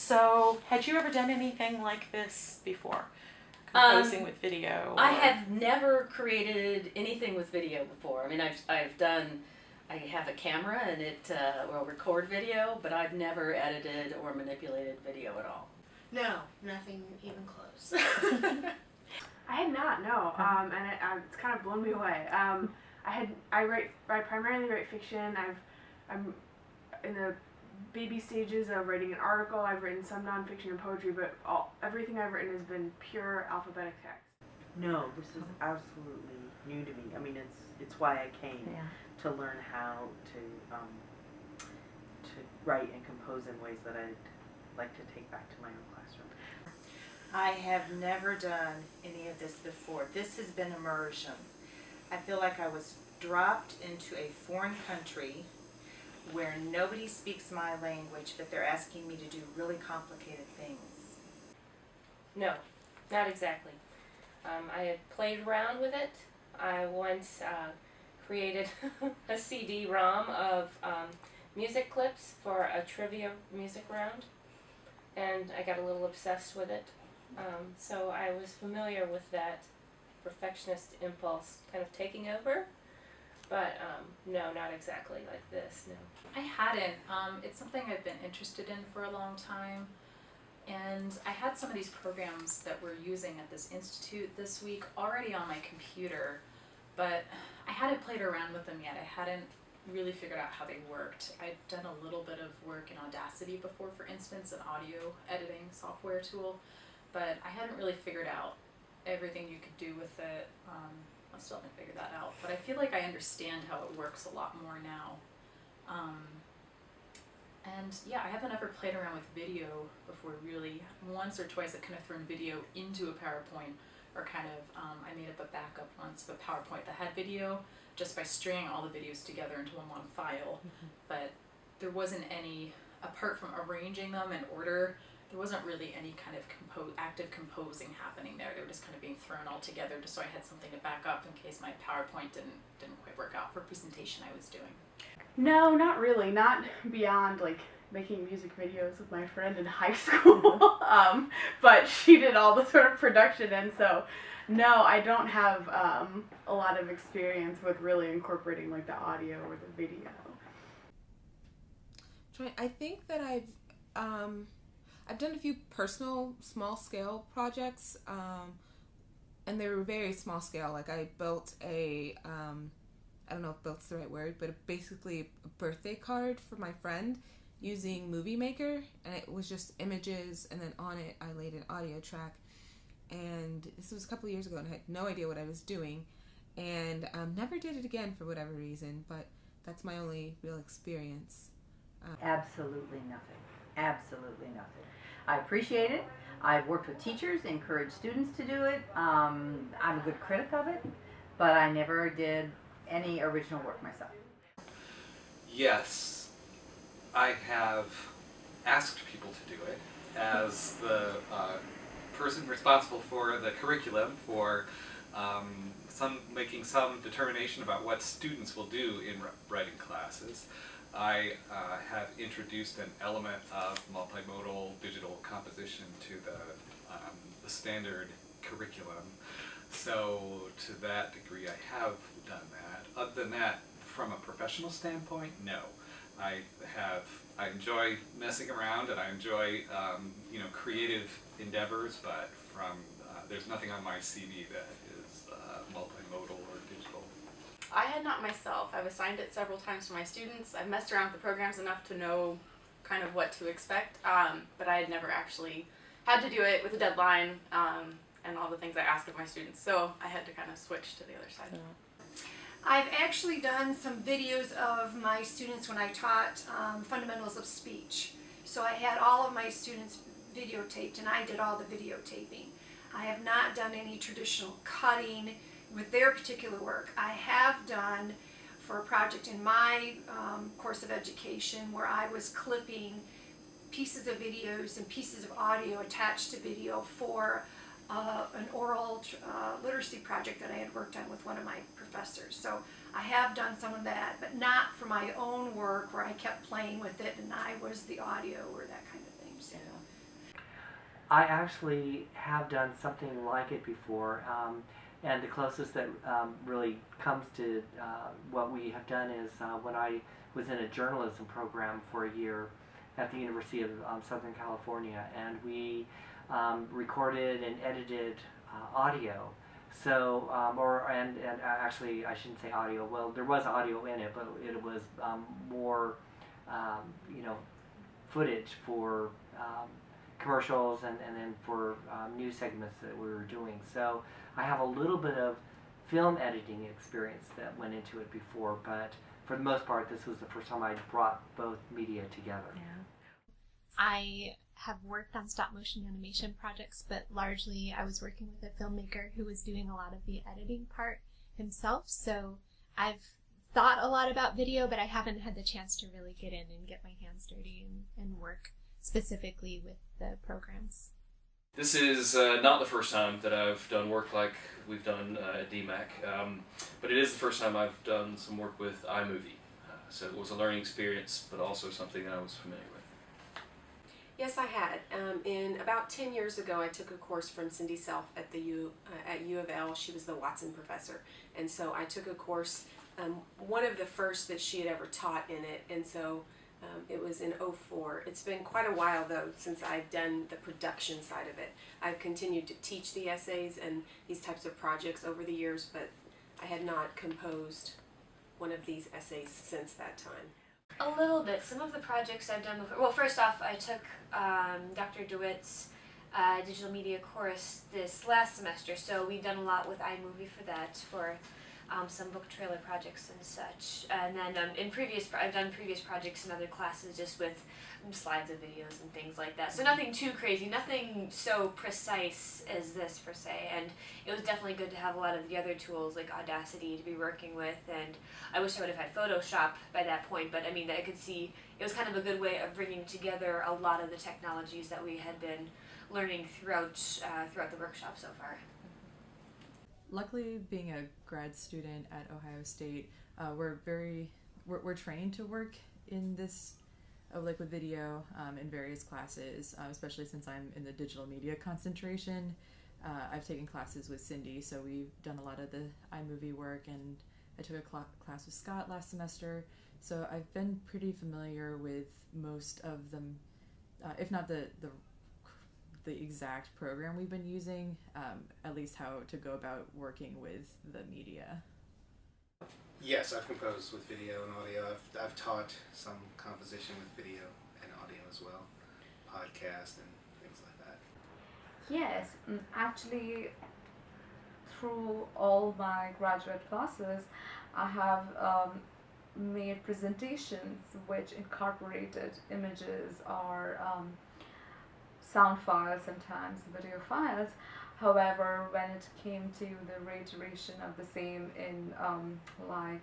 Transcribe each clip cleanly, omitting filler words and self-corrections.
So, had you ever done anything like this before? Composing with video? I have never created anything with video before. I mean, I have a camera and it will record video, but I've never edited or manipulated video at all. No, nothing even close. I had not, no, and it's kind of blown me away. I primarily write fiction. I'm in the baby stages of writing an article. I've written some nonfiction and poetry, but everything I've written has been pure alphabetic text. No, this is absolutely new to me. I mean, it's why I came to learn how to write and compose in ways that I'd like to take back to my own classroom. I have never done any of this before. This has been immersion. I feel like I was dropped into a foreign country where nobody speaks my language, but they're asking me to do really complicated things. No, not exactly. I had played around with it. I once created a CD-ROM of music clips for a trivia music round, and I got a little obsessed with it. So I was familiar with that perfectionist impulse kind of taking over, but no, not exactly like this, no. I hadn't. It's something I've been interested in for a long time, and I had some of these programs that we're using at this institute this week already on my computer, but I hadn't played around with them yet. I hadn't really figured out how they worked. I'd done a little bit of work in Audacity before, for instance, an audio editing software tool, but I hadn't really figured out everything you could do with it. I still haven't figured that out, but I feel like I understand how it works a lot more now. And yeah, I haven't ever played around with video before, really. Once or twice I've kind of thrown video into a PowerPoint, or kind of, I made up a backup once of a PowerPoint that had video, just by stringing all the videos together into one long file. But there wasn't any, apart from arranging them in order, there wasn't really any kind of active composing happening there. They were just kind of being thrown all together just so I had something to back up in case my PowerPoint didn't quite work out for a presentation I was doing. No, not really. Not beyond like making music videos with my friend in high school. But she did all the sort of production, and so no, I don't have a lot of experience with really incorporating like the audio or the video. I think that I've done a few personal small scale projects, and they were very small scale. Like I built I don't know if built's the right word, but basically a birthday card for my friend using Movie Maker, and it was just images, and then on it I laid an audio track. And this was a couple of years ago, and I had no idea what I was doing, and never did it again for whatever reason, but that's my only real experience. Absolutely nothing. Absolutely nothing. I appreciate it. I've worked with teachers, encouraged students to do it. I'm a good critic of it, but I never did any original work myself. Yes, I have asked people to do it as the person responsible for the curriculum for making some determination about what students will do in writing classes. I have introduced an element of multimodal digital composition to the standard curriculum. So to that degree I have done that. Other than that, from a professional standpoint, no. I enjoy messing around, and I enjoy creative endeavors, but there's nothing on my CV that is multimodal or digital. I had not myself. I've assigned it several times to my students. I've messed around with the programs enough to know kind of what to expect, but I had never actually had to do it with a deadline and all the things I ask of my students, so I had to kind of switch to the other side. I've actually done some videos of my students when I taught fundamentals of speech. So I had all of my students videotaped, and I did all the videotaping. I have not done any traditional cutting with their particular work. I have done for a project in my course of education where I was clipping pieces of videos and pieces of audio attached to video for an oral literacy project that I had worked on with one of my professors. So I have done some of that, but not for my own work where I kept playing with it and I was the audio or that kind of thing. So I actually have done something like it before, and the closest that really comes to what we have done is when I was in a journalism program for a year at the University of Southern California, and we recorded and edited audio. So, and actually, I shouldn't say audio. Well, there was audio in it, but it was more, footage for commercials and then for news segments that we were doing. So I have a little bit of film editing experience that went into it before, but for the most part, this was the first time I brought both media together. Yeah. I have worked on stop motion animation projects, but largely I was working with a filmmaker who was doing a lot of the editing part himself. So I've thought a lot about video, but I haven't had the chance to really get in and get my hands dirty and work specifically with the programs. This is not the first time that I've done work like we've done at DMAC, but it is the first time I've done some work with iMovie. So it was a learning experience, but also something that I was familiar with. Yes, I had. In about 10 years ago, I took a course from Cindy Self at the at U of L. She was the Watson professor, and so I took a course, one of the first that she had ever taught in it, and so it was in '04. It's been quite a while though since I've done the production side of it. I've continued to teach the essays and these types of projects over the years, but I had not composed one of these essays since that time. A little bit. Some of the projects I've done before. Well, first off, I took Dr. DeWitt's digital media course this last semester, so we've done a lot with iMovie for that, for some book trailer projects and such. And then I've done previous projects in other classes just with slides of videos and things like that. So nothing too crazy, nothing so precise as this per se. And it was definitely good to have a lot of the other tools like Audacity to be working with. And I wish I would have had Photoshop by that point, but I mean, I could see it was kind of a good way of bringing together a lot of the technologies that we had been learning throughout the workshop so far. Luckily, being a grad student at Ohio State, we're trained to work in this, like with video in various classes, especially since I'm in the digital media concentration. I've taken classes with Cindy, so we've done a lot of the iMovie work, and I took a class with Scott last semester, so I've been pretty familiar with most of them, if not the exact program we've been using, at least how to go about working with the media. Yes, I've composed with video and audio. I've taught some composition with video and audio as well, podcast and things like that. Yes, actually through all my graduate classes I have made presentations which incorporated images or sound files, sometimes video files. However, when it came to the reiteration of the same in like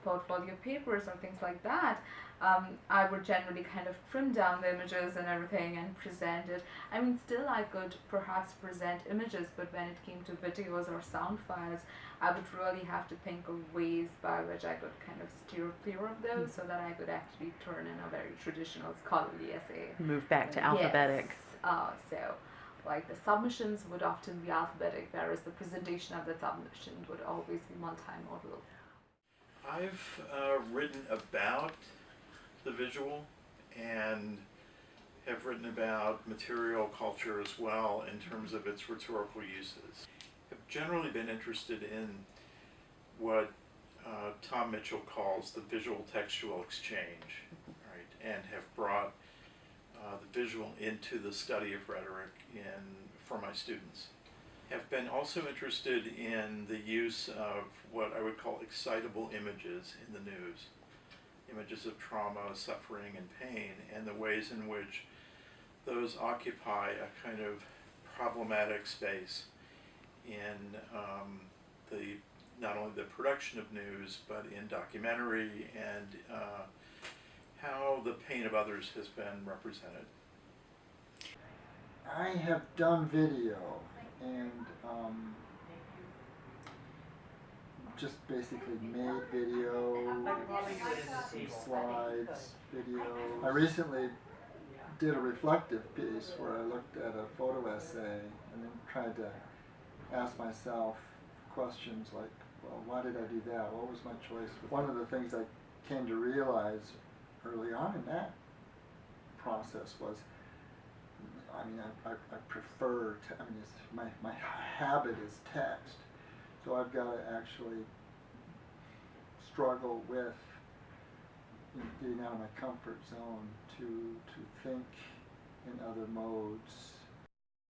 portfolio papers or things like that, I would generally kind of trim down the images and everything and present it. I mean, still I could perhaps present images, but when it came to videos or sound files, I would really have to think of ways by which I could kind of steer clear of those so that I could actually turn in a very traditional scholarly essay. Move back to alphabetic. Yes. So like the submissions would often be alphabetic, whereas the presentation of the submission would always be multimodal. I've written about the visual and have written about material culture as well in terms of its rhetorical uses. I've generally been interested in what Tom Mitchell calls the visual textual exchange, right, and have brought the visual into the study of rhetoric for my students. Have been also interested in the use of what I would call excitable images in the news. Images of trauma, suffering, and pain, and the ways in which those occupy a kind of problematic space in not only the production of news, but in documentary and how the pain of others has been represented. I have done video and just basically made video, some slides, video. I recently did a reflective piece where I looked at a photo essay and then tried to ask myself questions like, well, why did I do that? What was my choice? One of the things I came to realize early on in that process was, I mean, I prefer, I mean, my habit is text. So I've got to actually struggle with getting out of my comfort zone to think in other modes